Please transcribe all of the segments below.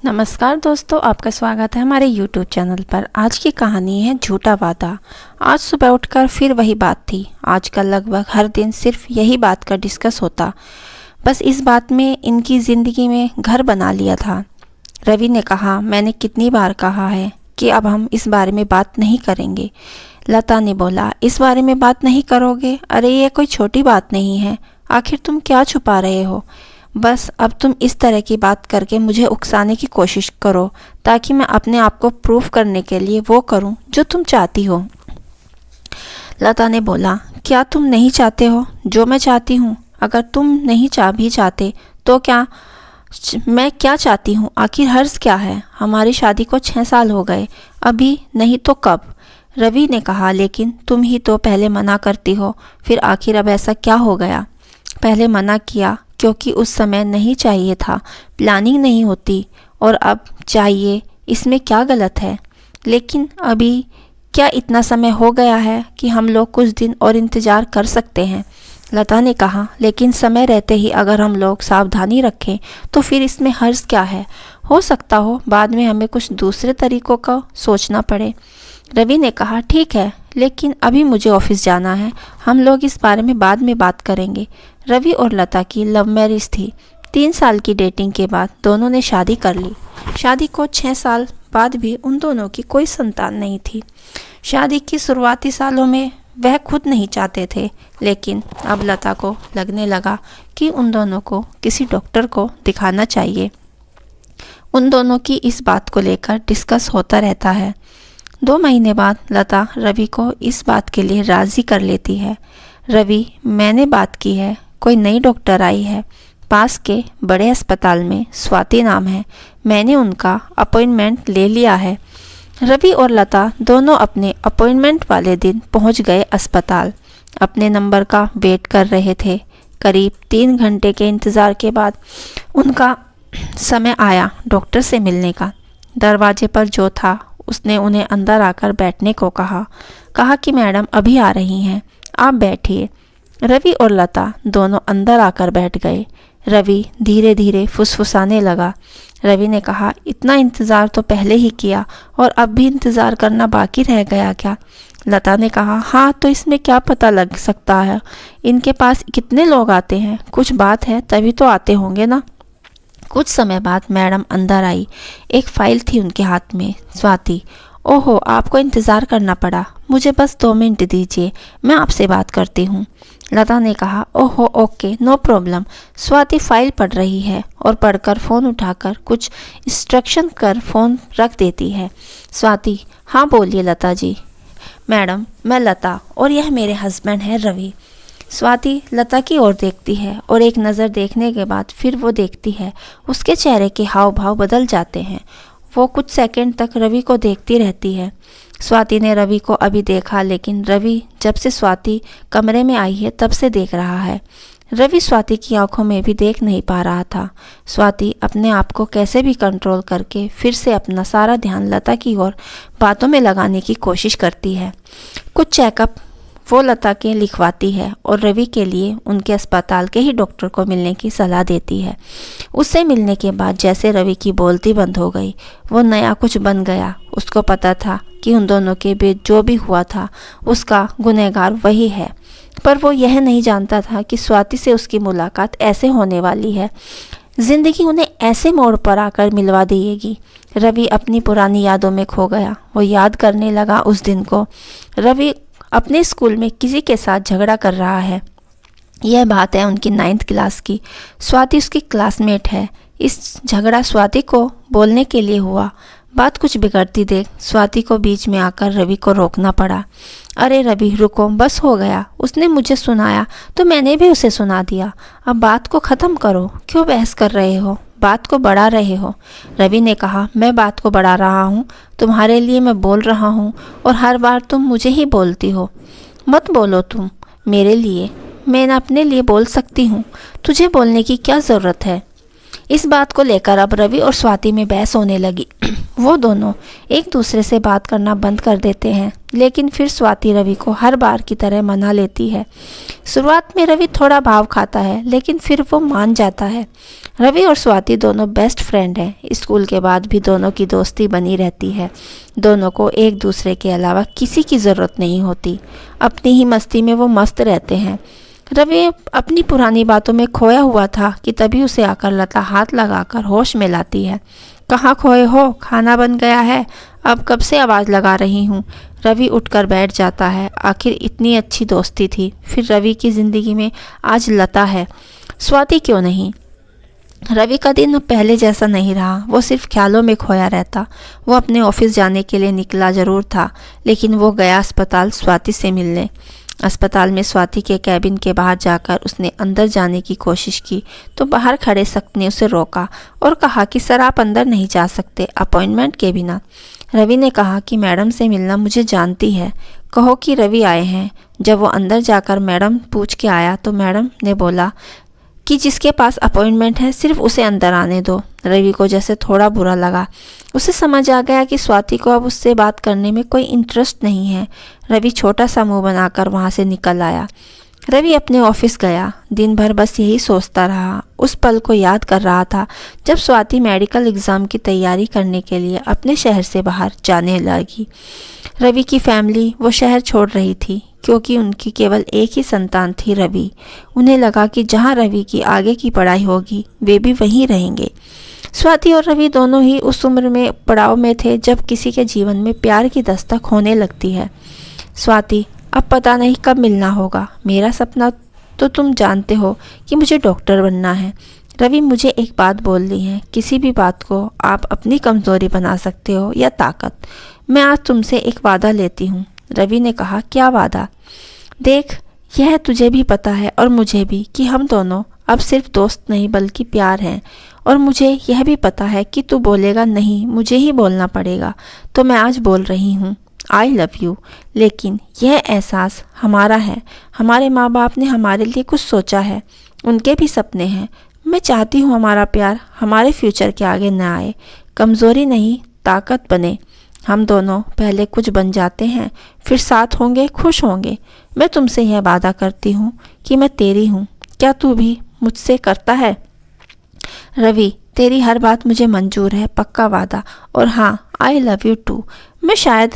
नमस्कार दोस्तों, आपका स्वागत है हमारे YouTube चैनल पर। आज की कहानी है झूठा वादा। आज सुबह उठकर फिर वही बात थी। आजकल लगभग हर दिन सिर्फ यही बात का डिस्कस होता। बस इस बात में इनकी ज़िंदगी में घर बना लिया था। रवि ने कहा, मैंने कितनी बार कहा है कि अब हम इस बारे में बात नहीं करेंगे। लता ने बोला, इस बारे में बात नहीं करोगे? अरे ये कोई छोटी बात नहीं है। आखिर तुम क्या छुपा रहे हो? बस अब तुम इस तरह की बात करके मुझे उकसाने की कोशिश करो ताकि मैं अपने आप को प्रूफ करने के लिए वो करूं जो तुम चाहती हो। लता ने बोला, क्या तुम नहीं चाहते हो जो मैं चाहती हूँ? अगर तुम नहीं भी चाहते तो क्या मैं क्या चाहती हूँ? आखिर हर्ज क्या है? हमारी शादी को 6 साल हो गए, अभी नहीं तो कब? रवि ने कहा, लेकिन तुम ही तो पहले मना करती हो, फिर आखिर अब ऐसा क्या हो गया? पहले मना किया क्योंकि उस समय नहीं चाहिए था, प्लानिंग नहीं होती, और अब चाहिए, इसमें क्या गलत है? लेकिन अभी क्या इतना समय हो गया है कि हम लोग कुछ दिन और इंतज़ार कर सकते हैं? लता ने कहा, लेकिन समय रहते ही अगर हम लोग सावधानी रखें तो फिर इसमें हर्ज क्या है? हो सकता हो बाद में हमें कुछ दूसरे तरीकों का सोचना पड़े। रवि ने कहा, ठीक है, लेकिन अभी मुझे ऑफिस जाना है, हम लोग इस बारे में बाद में बात करेंगे। रवि और लता की लव मैरिज थी। 3 साल की डेटिंग के बाद दोनों ने शादी कर ली। शादी को 6 साल बाद भी उन दोनों की कोई संतान नहीं थी। शादी की शुरुआती सालों में वह खुद नहीं चाहते थे, लेकिन अब लता को लगने लगा कि उन दोनों को किसी डॉक्टर को दिखाना चाहिए। उन दोनों की इस बात को लेकर डिस्कस होता रहता है। 2 महीने बाद लता रवि को इस बात के लिए राज़ी कर लेती है। रवि, मैंने बात की है, कोई नई डॉक्टर आई है, पास के बड़े अस्पताल में, स्वाति नाम है, मैंने उनका अपॉइंटमेंट ले लिया है। रवि और लता दोनों अपने अपॉइंटमेंट वाले दिन पहुंच गए अस्पताल। अपने नंबर का वेट कर रहे थे। करीब 3 घंटे के इंतज़ार के बाद उनका समय आया डॉक्टर से मिलने का। दरवाजे पर जो था उसने उन्हें अंदर आकर बैठने को कहा कि मैडम अभी आ रही हैं, आप बैठिए। रवि और लता दोनों अंदर आकर बैठ गए। रवि धीरे धीरे फुसफुसाने लगा। रवि ने कहा, इतना इंतज़ार तो पहले ही किया और अब भी इंतज़ार करना बाकी रह गया क्या? लता ने कहा, हाँ, तो इसमें क्या पता लग सकता है? इनके पास कितने लोग आते हैं, कुछ बात है तभी तो आते होंगे ना। कुछ समय बाद मैडम अंदर आई। एक फाइल थी उनके हाथ में। स्वाति, ओहो, आपको इंतज़ार करना पड़ा, मुझे बस 2 मिनट दीजिए, मैं आपसे बात करती हूँ। लता ने कहा, ओहो, okay, no problem. Swati file पढ़ रही है और पढ़कर फ़ोन उठाकर कुछ इंस्ट्रक्शन कर फ़ोन रख देती है। स्वाति, हाँ बोलिए लता जी। मैडम, मैं लता और यह मेरे हस्बैंड हैं रवि। स्वाति लता की ओर देखती है और एक नज़र देखने के बाद फिर वो देखती है। उसके चेहरे के हाव भाव बदल जाते हैं। वो कुछ सेकंड तक रवि को देखती रहती है। स्वाति ने रवि को अभी देखा, लेकिन रवि जब से स्वाति कमरे में आई है तब से देख रहा है। रवि स्वाति की आंखों में भी देख नहीं पा रहा था। स्वाति अपने आप को कैसे भी कंट्रोल करके फिर से अपना सारा ध्यान लता की ओर बातों में लगाने की कोशिश करती है। कुछ चेकअप वो लता के लिखवाती है और रवि के लिए उनके अस्पताल के ही डॉक्टर को मिलने की सलाह देती है। उससे मिलने के बाद जैसे रवि की बोलती बंद हो गई। वो नया कुछ बन गया। उसको पता था कि उन दोनों के बीच जो भी हुआ था उसका गुनहगार वही है, पर वो यह नहीं जानता था कि स्वाति से उसकी मुलाकात ऐसे होने वाली है। जिंदगी उन्हें ऐसे मोड़ पर आकर मिलवा देगी। रवि अपनी पुरानी यादों में खो गया। वो याद करने लगा उस दिन को। रवि अपने स्कूल में किसी के साथ झगड़ा कर रहा है। यह बात है उनकी 9th क्लास की। स्वाति उसकी क्लासमेट है। इस झगड़ा स्वाति को बोलने के लिए हुआ। बात कुछ बिगड़ती देख स्वाति को बीच में आकर रवि को रोकना पड़ा। अरे रवि, रुको, बस हो गया। उसने मुझे सुनाया तो मैंने भी उसे सुना दिया। अब बात को ख़त्म करो, क्यों बहस कर रहे हो, बात को बढ़ा रहे हो? रवि ने कहा, मैं बात को बढ़ा रहा हूँ, तुम्हारे लिए मैं बोल रहा हूँ और हर बार तुम मुझे ही बोलती हो। मत बोलो तुम मेरे लिए, मैं अपने लिए बोल सकती हूँ, तुझे बोलने की क्या ज़रूरत है? इस बात को लेकर अब रवि और स्वाति में बहस होने लगी। वो दोनों एक दूसरे से बात करना बंद कर देते हैं, लेकिन फिर स्वाति रवि को हर बार की तरह मना लेती है। शुरुआत में रवि थोड़ा भाव खाता है, लेकिन फिर वो मान जाता है। रवि और स्वाति दोनों बेस्ट फ्रेंड हैं। स्कूल के बाद भी दोनों की दोस्ती बनी रहती है। दोनों को एक दूसरे के अलावा किसी की ज़रूरत नहीं होती। अपनी ही मस्ती में वो मस्त रहते हैं। रवि अपनी पुरानी बातों में खोया हुआ था कि तभी उसे आकर लता हाथ लगाकर होश में लाती है। कहाँ खोए हो? खाना बन गया है। अब कब से आवाज़ लगा रही हूँ। रवि उठकर बैठ जाता है। आखिर इतनी अच्छी दोस्ती थी, फिर रवि की ज़िंदगी में आज लता है, स्वाति क्यों नहीं। रवि का दिन अब पहले जैसा नहीं रहा। वो सिर्फ ख्यालों में खोया रहता। वो अपने ऑफिस जाने के लिए निकला ज़रूर था, लेकिन वो गया अस्पताल स्वाति से मिलने। अस्पताल में स्वाति के कैबिन के बाहर जाकर उसने अंदर जाने की कोशिश की तो बाहर खड़े सख्त ने उसे रोका और कहा कि सर आप अंदर नहीं जा सकते अपॉइंटमेंट के बिना। रवि ने कहा कि मैडम से मिलना मुझे जानती है, कहो कि रवि आए हैं। जब वो अंदर जाकर मैडम पूछ के आया तो मैडम ने बोला कि जिसके पास अपॉइंटमेंट है सिर्फ उसे अंदर आने दो। रवि को जैसे थोड़ा बुरा लगा। उसे समझ आ गया कि स्वाति को अब उससे बात करने में कोई इंटरेस्ट नहीं है। रवि छोटा सा मुंह बनाकर वहाँ से निकल आया। रवि अपने ऑफिस गया। दिन भर बस यही सोचता रहा। उस पल को याद कर रहा था जब स्वाति मेडिकल एग्ज़ाम की तैयारी करने के लिए अपने शहर से बाहर जाने लगी। रवि की फैमिली वो शहर छोड़ रही थी क्योंकि उनकी केवल एक ही संतान थी, रवि। उन्हें लगा कि जहाँ रवि की आगे की पढ़ाई होगी वे भी वहीं रहेंगे। स्वाति और रवि दोनों ही उस उम्र में पड़ाव में थे जब किसी के जीवन में प्यार की दस्तक होने लगती है। स्वाति, अब पता नहीं कब मिलना होगा। मेरा सपना तो तुम जानते हो कि मुझे डॉक्टर बनना है। रवि, मुझे एक बात बोलनी है। किसी भी बात को आप अपनी कमज़ोरी बना सकते हो या ताकत। मैं आज तुमसे एक वादा लेती हूँ। रवि ने कहा, क्या वादा? देख, यह तुझे भी पता है और मुझे भी कि हम दोनों अब सिर्फ दोस्त नहीं बल्कि प्यार हैं। और मुझे यह भी पता है कि तू बोलेगा नहीं, मुझे ही बोलना पड़ेगा। तो मैं आज बोल रही हूँ, आई लव यू। लेकिन यह एहसास हमारा है। हमारे माँ बाप ने हमारे लिए कुछ सोचा है। उनके भी सपने हैं। मैं चाहती हूँ हमारा प्यार हमारे फ्यूचर के आगे न आए। कमज़ोरी नहीं, ताकत बने। हम दोनों पहले कुछ बन जाते हैं, फिर साथ होंगे, खुश होंगे। मैं तुमसे यह वादा करती हूँ कि मैं तेरी हूँ। क्या तू भी मुझसे करता है? रवि, तेरी हर बात मुझे मंजूर है, पक्का वादा। और हाँ, आई लव यू टू। मैं शायद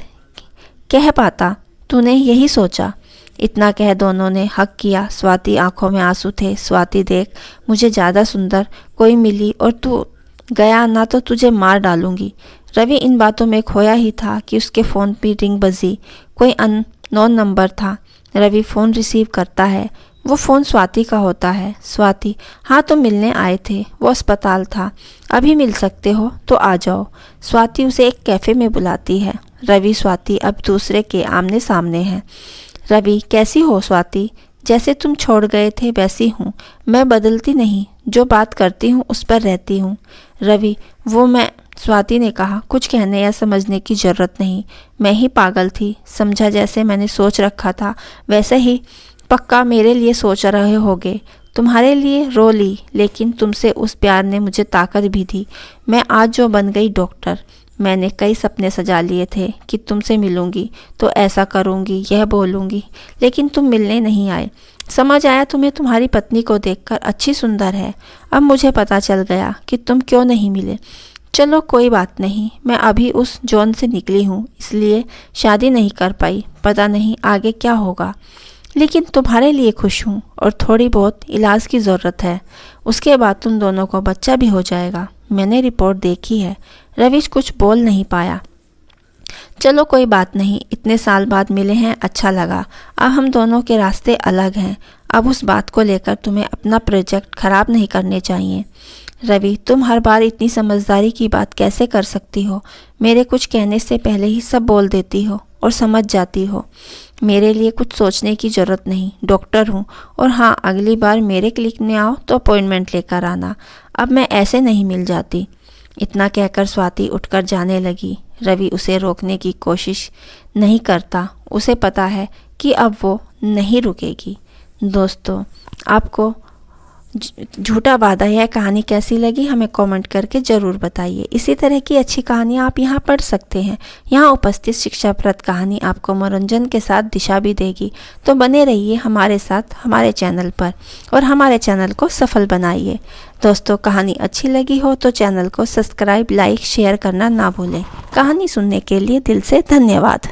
कह पाता, तूने यही सोचा। इतना कह दोनों ने हक किया। स्वाति आंखों में आंसू थे। स्वाति, देख, मुझे ज़्यादा सुंदर कोई मिली और तू गया ना तो तुझे मार डालूंगी। रवि इन बातों में खोया ही था कि उसके फ़ोन पर रिंग बजी। कोई अननोन नंबर था। रवि फ़ोन रिसीव करता है। वो फ़ोन स्वाति का होता है। स्वाति, हाँ, तो मिलने आए थे। वो अस्पताल था। अभी मिल सकते हो तो आ जाओ। स्वाति उसे एक कैफ़े में बुलाती है। रवि स्वाति अब दूसरे के आमने सामने हैं। रवि, कैसी हो स्वाति? जैसे तुम छोड़ गए थे वैसी हूँ। मैं बदलती नहीं, जो बात करती हूँ उस पर रहती हूँ। रवि, वो मैं। स्वाति ने कहा, कुछ कहने या समझने की ज़रूरत नहीं। मैं ही पागल थी। समझा जैसे मैंने सोच रखा था वैसे ही पक्का मेरे लिए सोच रहे होगे। तुम्हारे लिए रो ली, लेकिन तुमसे उस प्यार ने मुझे ताकत भी दी। मैं आज जो बन गई डॉक्टर। मैंने कई सपने सजा लिए थे कि तुमसे मिलूंगी तो ऐसा करूंगी, यह बोलूंगी, लेकिन तुम मिलने नहीं आए। समझ आया तुम्हें तुम्हारी पत्नी को देखकर अच्छी सुंदर है। अब मुझे पता चल गया कि तुम क्यों नहीं मिले। चलो कोई बात नहीं, मैं अभी उस जोन से निकली हूँ, इसलिए शादी नहीं कर पाई। पता नहीं आगे क्या होगा, लेकिन तुम्हारे लिए खुश हूँ और थोड़ी बहुत इलाज की ज़रूरत है। उसके बाद तुम दोनों को बच्चा भी हो जाएगा। मैंने रिपोर्ट देखी है। रवि कुछ बोल नहीं पाया। चलो कोई बात नहीं, इतने साल बाद मिले हैं, अच्छा लगा। अब हम दोनों के रास्ते अलग हैं। अब उस बात को लेकर तुम्हें अपना प्रोजेक्ट खराब नहीं करने चाहिए। रवि, तुम हर बार इतनी समझदारी की बात कैसे कर सकती हो? मेरे कुछ कहने से पहले ही सब बोल देती हो और समझ जाती हो। मेरे लिए कुछ सोचने की ज़रूरत नहीं, डॉक्टर हूँ। और हाँ, अगली बार मेरे क्लिनिक में आओ तो अपॉइंटमेंट लेकर आना। अब मैं ऐसे नहीं मिल जाती। इतना कहकर स्वाति उठकर जाने लगी। रवि उसे रोकने की कोशिश नहीं करता। उसे पता है कि अब वो नहीं रुकेगी। दोस्तों, आपको झूठा वादा यह कहानी कैसी लगी हमें कमेंट करके ज़रूर बताइए। इसी तरह की अच्छी कहानियाँ आप यहाँ पढ़ सकते हैं। यहाँ उपस्थित शिक्षाप्रद कहानी आपको मनोरंजन के साथ दिशा भी देगी। तो बने रहिए हमारे साथ हमारे चैनल पर और हमारे चैनल को सफल बनाइए। दोस्तों, कहानी अच्छी लगी हो तो चैनल को सब्सक्राइब, लाइक, शेयर करना ना भूलें। कहानी सुनने के लिए दिल से धन्यवाद।